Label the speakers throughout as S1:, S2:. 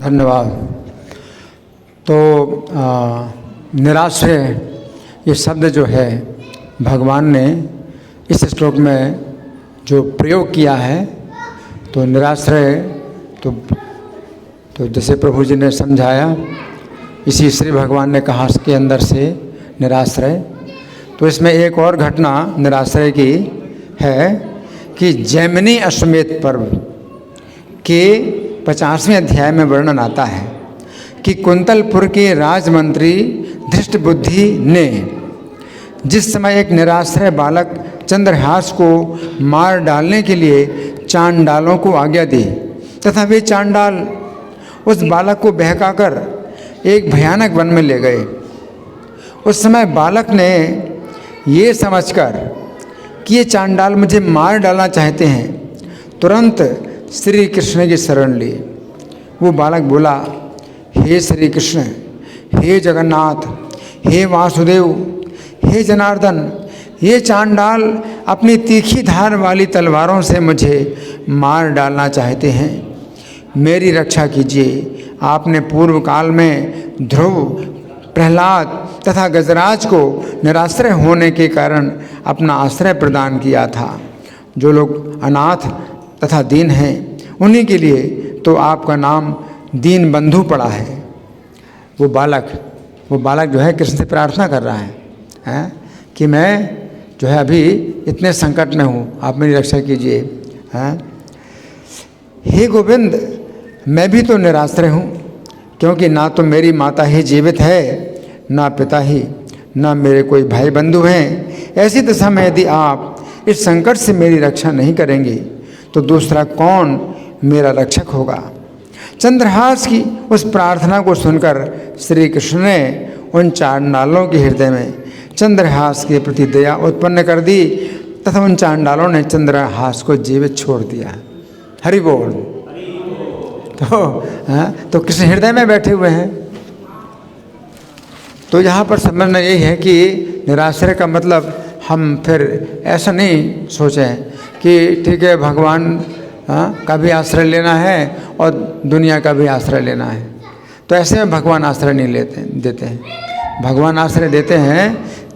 S1: धन्यवाद। तो निराश्रय ये शब्द जो है भगवान ने इस श्लोक में जो प्रयोग किया है, तो निराश्रय तो जैसे प्रभु जी ने समझाया, इसी श्री भगवान ने कहा इसके अंदर से निराश्रय। तो इसमें एक और घटना निराश्रय की है कि जैमिनी अश्वमेध पर्व के 50वें अध्याय में वर्णन आता है कि कुंतलपुर के राजमंत्री धृष्टबुद्धि ने जिस समय एक निराश्रय बालक चंद्रहास को मार डालने के लिए चांडालों को आज्ञा दी तथा वे चांडाल उस बालक को बहकाकर एक भयानक वन में ले गए। उस समय बालक ने ये समझकर कि ये चांडाल मुझे मार डालना चाहते हैं, तुरंत श्री कृष्ण की शरण ली। वो बालक बोला, हे श्री कृष्ण, हे जगन्नाथ, हे वासुदेव, हे जनार्दन, ये चांडाल अपनी तीखी धार वाली तलवारों से मुझे मार डालना चाहते हैं, मेरी रक्षा कीजिए। आपने पूर्व काल में ध्रुव, प्रहलाद तथा गजराज को निराश्रय होने के कारण अपना आश्रय प्रदान किया था। जो लोग अनाथ तथा दीन हैं उन्हीं के लिए तो आपका नाम दीन बंधु पड़ा है। वो बालक जो है कृष्ण से प्रार्थना कर रहा है कि मैं जो है अभी इतने संकट में हूँ, आप मेरी रक्षा कीजिए। हे गोविंद, मैं भी तो निराश्रय हूँ, क्योंकि ना तो मेरी माता ही जीवित है, ना पिता ही, ना मेरे कोई भाई बंधु हैं। ऐसी दशा में यदि आप इस संकट से मेरी रक्षा नहीं करेंगे तो दूसरा कौन मेरा रक्षक होगा। चंद्रहास की उस प्रार्थना को सुनकर श्री कृष्ण ने उन चांडालों के हृदय में चंद्रहास के प्रति दया उत्पन्न कर दी तथा उन चांडालों ने चंद्रहास को जीवित छोड़ दिया। हरि बोल। तो कृष्ण हृदय में बैठे हुए हैं। तो यहाँ पर समझना यही है कि निराश्रय का मतलब हम फिर ऐसा नहीं सोचें कि ठीक है भगवान का भी आश्रय लेना है और दुनिया का भी आश्रय लेना है। तो ऐसे में भगवान आश्रय नहीं देते हैं। भगवान आश्रय देते हैं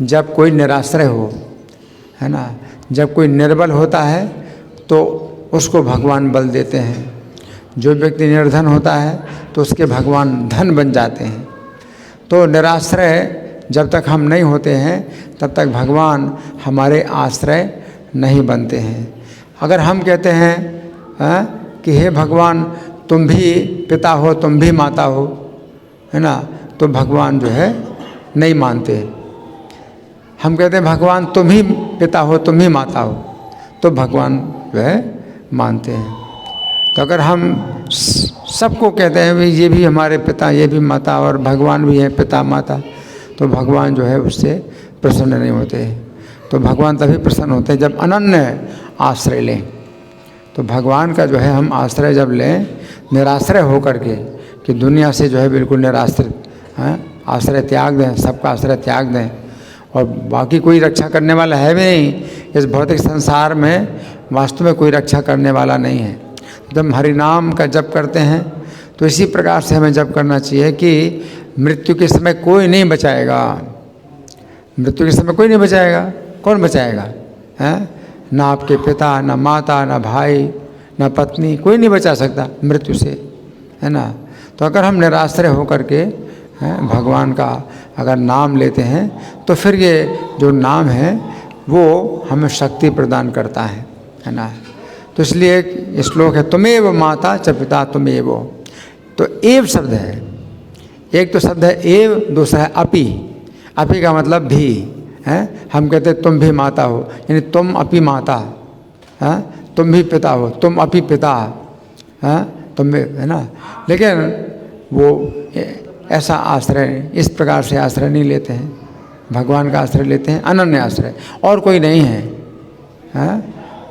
S1: जब कोई निराश्रय हो, है ना। जब कोई निर्बल होता है तो उसको भगवान बल देते हैं। जो व्यक्ति निर्धन होता है तो उसके भगवान धन बन जाते हैं। तो निराश्रय जब तक हम नहीं होते हैं तब तक भगवान हमारे आश्रय नहीं बनते हैं। अगर हम कहते हैं कि हे भगवान तुम भी पिता हो, तुम भी माता हो, है ना, तो भगवान जो है नहीं मानते। हम कहते हैं भगवान तुम ही पिता हो, तुम ही माता हो, तो भगवान जो है मानते हैं। तो अगर हम सबको कहते हैं भाई ये भी हमारे पिता, ये भी माता और भगवान भी है पिता माता, तो भगवान जो है उससे प्रसन्न नहीं होते। तो भगवान तभी प्रसन्न होते हैं जब अनन्य आश्रय लें। तो भगवान का जो है हम आश्रय जब लें निराश्रय होकर के, कि दुनिया से जो है बिल्कुल निराश्रित आश्रय त्याग दें, सबका आश्रय त्याग दें, और बाकी कोई रक्षा करने वाला है भी नहीं। इस भौतिक संसार में वास्तव में कोई रक्षा करने वाला नहीं है। जब हरि नाम का जप करते हैं तो इसी प्रकार से हमें जप करना चाहिए कि मृत्यु के समय कोई नहीं बचाएगा। मृत्यु के समय कोई नहीं बचाएगा। कौन बचाएगा? ना आपके पिता, ना माता, ना भाई, ना पत्नी, कोई नहीं बचा सकता मृत्यु से, है ना। तो अगर हम निराश्रय होकर के भगवान का अगर नाम लेते हैं तो फिर ये जो नाम है वो हमें शक्ति प्रदान करता है ना। तो इसलिए एक श्लोक है, तुमेव माता च पिता तुमेव। तो एव शब्द है, एक तो शब्द है एव, दूसरा है अपि। अपि का मतलब भी है। हम कहते हैं तुम भी माता हो, यानी तुम अपि माता, तुम भी पिता हो, तुम अपि पिता, तुम भी, है ना। लेकिन वो ऐसा आश्रय, इस प्रकार से आश्रय नहीं लेते हैं। भगवान का आश्रय लेते हैं, अनन्य आश्रय, और कोई नहीं है।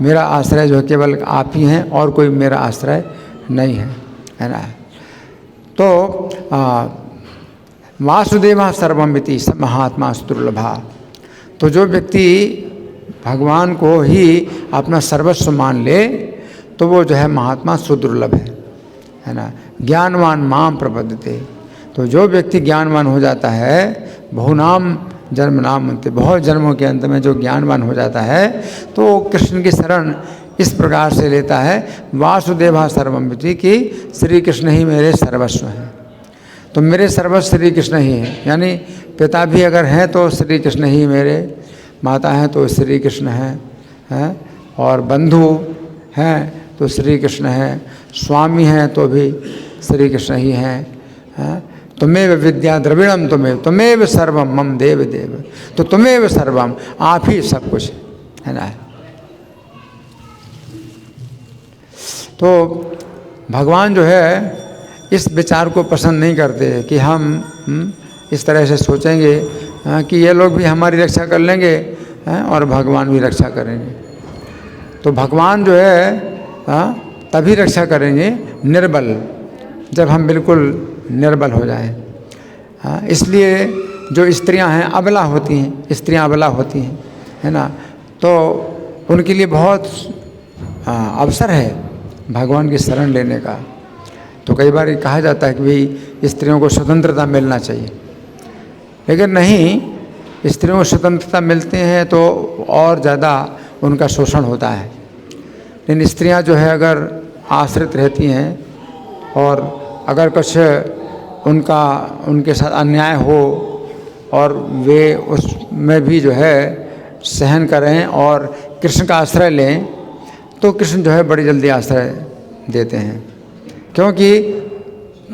S1: मेरा आश्रय जो केवल आप ही हैं, और कोई मेरा आश्रय नहीं है ना। तो वासुदेवा सर्वमिति महात्मा दुर्लभा। तो जो व्यक्ति भगवान को ही अपना सर्वस्व मान ले तो वो जो है महात्मा सुदुर्लभ है। है ना। ज्ञानवान माम प्रपद्यते, तो जो व्यक्ति ज्ञानवान हो जाता है, बहुनाम जन्म नाम अंते, बहुत जन्मों के अंत में जो ज्ञानवान हो जाता है तो कृष्ण की शरण इस प्रकार से लेता है, वासुदेवा सर्वम विद्धि, कि श्री कृष्ण ही मेरे सर्वस्व हैं। तो मेरे सर्वस्व श्री कृष्ण ही है, यानी पिता भी अगर हैं तो श्री कृष्ण ही मेरे, माता हैं तो श्री कृष्ण हैं, और बंधु हैं तो श्री कृष्ण हैं, स्वामी हैं तो भी श्री कृष्ण ही हैं। तुम्हें विद्या द्रविणम, तुम्हें सर्वम मम देव देव, तो तुम्हें सर्वम, आप ही सब कुछ है ना। तो भगवान जो है इस विचार को पसंद नहीं करते कि हम इस तरह से सोचेंगे कि ये लोग भी हमारी रक्षा कर लेंगे और भगवान भी रक्षा करेंगे। तो भगवान जो है तभी रक्षा करेंगे निर्बल, जब हम बिल्कुल निर्बल हो जाएं। इसलिए जो स्त्रियां हैं अबला होती हैं, स्त्रियां अबला होती हैं, है ना, तो उनके लिए बहुत अवसर है भगवान की शरण लेने का। तो कई बार कहा जाता है कि भाई स्त्रियों को स्वतंत्रता मिलना चाहिए, लेकिन नहीं, स्त्रियों को स्वतंत्रता मिलते हैं तो और ज़्यादा उनका शोषण होता है। लेकिन स्त्रियां जो है अगर आश्रित रहती हैं और अगर कुछ उनके साथ अन्याय हो और वे उसमें भी जो है सहन करें और कृष्ण का आश्रय लें, तो कृष्ण जो है बड़ी जल्दी आश्रय देते हैं, क्योंकि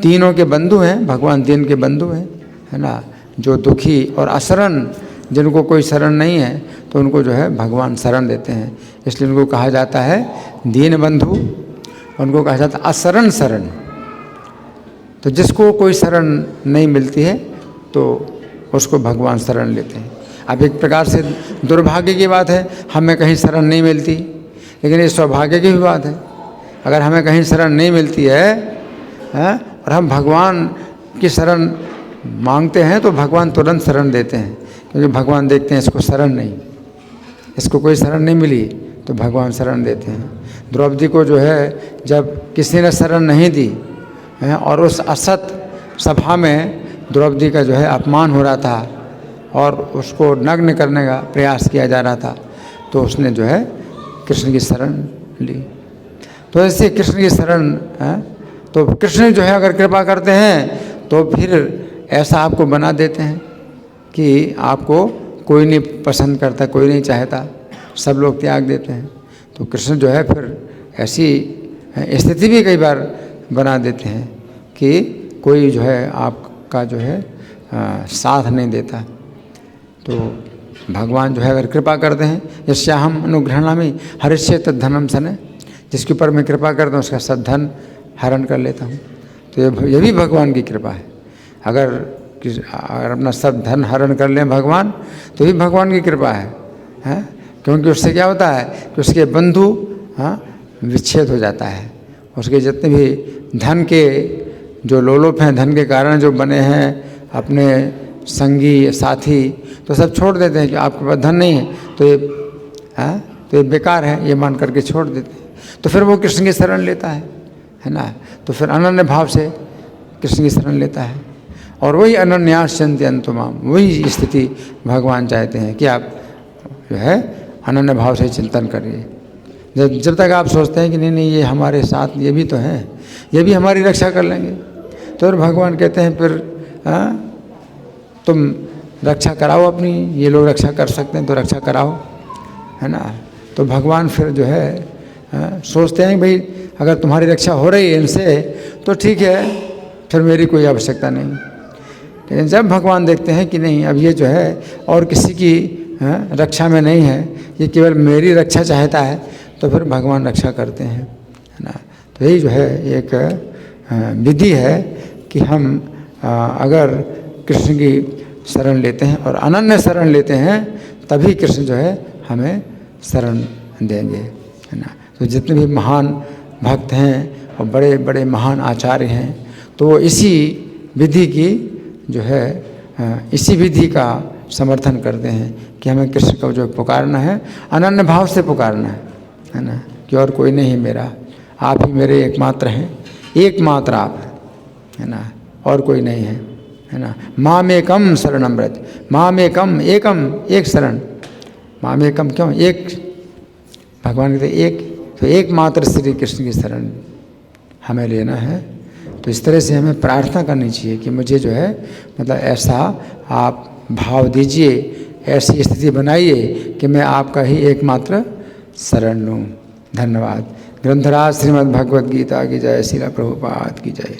S1: तीनों के बंधु हैं, भगवान तीन के बंधु हैं, है ना। जो दुखी और असरण, जिनको कोई शरण नहीं है, तो उनको जो है भगवान शरण देते हैं। इसलिए उनको कहा जाता है दीन बंधु, उनको कहा जाता है असरण शरण। तो जिसको कोई शरण नहीं मिलती है तो उसको भगवान शरण लेते हैं। अब एक प्रकार से दुर्भाग्य की बात है, हमें कहीं शरण नहीं मिलती, लेकिन ये सौभाग्य की भी बात है। अगर हमें कहीं शरण नहीं मिलती है और हम भगवान की शरण मांगते हैं तो भगवान तुरंत शरण देते हैं, क्योंकि भगवान देखते हैं इसको शरण नहीं, इसको कोई शरण नहीं मिली, तो भगवान शरण देते हैं। द्रौपदी को जो है जब किसी ने शरण नहीं दी और उस असत सभा में द्रौपदी का जो है अपमान हो रहा था और उसको नग्न करने का प्रयास किया जा रहा था, तो उसने जो है कृष्ण की शरण ली। तो ऐसे कृष्ण की शरण तो कृष्ण जो है अगर कृपा करते हैं तो फिर ऐसा आपको बना देते हैं कि आपको कोई नहीं पसंद करता, कोई नहीं चाहता, सब लोग त्याग देते हैं। तो कृष्ण जो है फिर ऐसी स्थिति भी कई बार बना देते हैं कि कोई जो है आपका जो है साथ नहीं देता। तो भगवान जो है अगर कृपा करते हैं, यस्याहम अनुग्रहणामि हरिष्ये तद्धनम सने, जिसके ऊपर मैं कृपा करता हूँ उसका सब धन हरण कर लेता हूँ। तो ये भी भगवान की कृपा है। अगर अपना सब धन हरण कर लें भगवान, तो भी भगवान की कृपा है, क्योंकि उससे क्या होता है कि उसके बंधु विच्छेद हो जाता है। उसके जितने भी धन के जो लोलुप हैं, धन के कारण जो बने हैं अपने संगी साथी, तो सब छोड़ देते हैं कि आपके पास धन नहीं है तो ये बेकार है, ये मान करके छोड़ देते हैं। तो फिर वो कृष्ण की शरण लेता है ना। तो फिर अनन्य भाव से कृष्ण की शरण लेता है, और वही अनन्याश्चन्ति अंतमाम, वही स्थिति भगवान चाहते हैं कि आप जो है अनन्य भाव से चिंतन करिए। जब तक आप सोचते हैं कि नहीं नहीं ये हमारे साथ ये भी तो हैं, ये भी हमारी रक्षा कर लेंगे, तो फिर भगवान कहते हैं फिर तुम रक्षा कराओ अपनी, ये लोग रक्षा कर सकते हैं तो रक्षा कराओ, है ना। तो भगवान फिर जो है सोचते हैं भाई अगर तुम्हारी रक्षा हो रही है इनसे तो ठीक है, फिर मेरी कोई आवश्यकता नहीं। लेकिन जब भगवान देखते हैं कि नहीं अब ये जो है और किसी की रक्षा में नहीं है, ये केवल मेरी रक्षा चाहता है, तो फिर भगवान रक्षा करते हैं, है ना। तो यही जो है एक विधि है कि हम अगर कृष्ण की शरण लेते हैं और अनन्य शरण लेते हैं, तभी कृष्ण जो है हमें शरण देंगे, है ना। तो जितने भी महान भक्त हैं और बड़े बड़े महान आचार्य हैं, तो इसी विधि की जो है इसी विधि का समर्थन करते हैं कि हमें कृष्ण को जो पुकारना है अनन्य भाव से पुकारना है ना, कि और कोई नहीं मेरा, आप ही मेरे एकमात्र हैं, एकमात्र आप है ना, और कोई नहीं है ना। मामेकम शरणम व्रज, मामेकम एकम एक शरण, मामेकम क्यों एक, भगवान कहते एक, तो एकमात्र श्री कृष्ण की शरण हमें लेना है। तो इस तरह से हमें प्रार्थना करनी चाहिए कि मुझे जो है मतलब ऐसा आप भाव दीजिए, ऐसी स्थिति बनाइए कि मैं आपका ही एकमात्र शरण लूँ। धन्यवाद। ग्रंथराज श्रीमद् भगवद गीता की जय, श्रील प्रभुपाद की जय।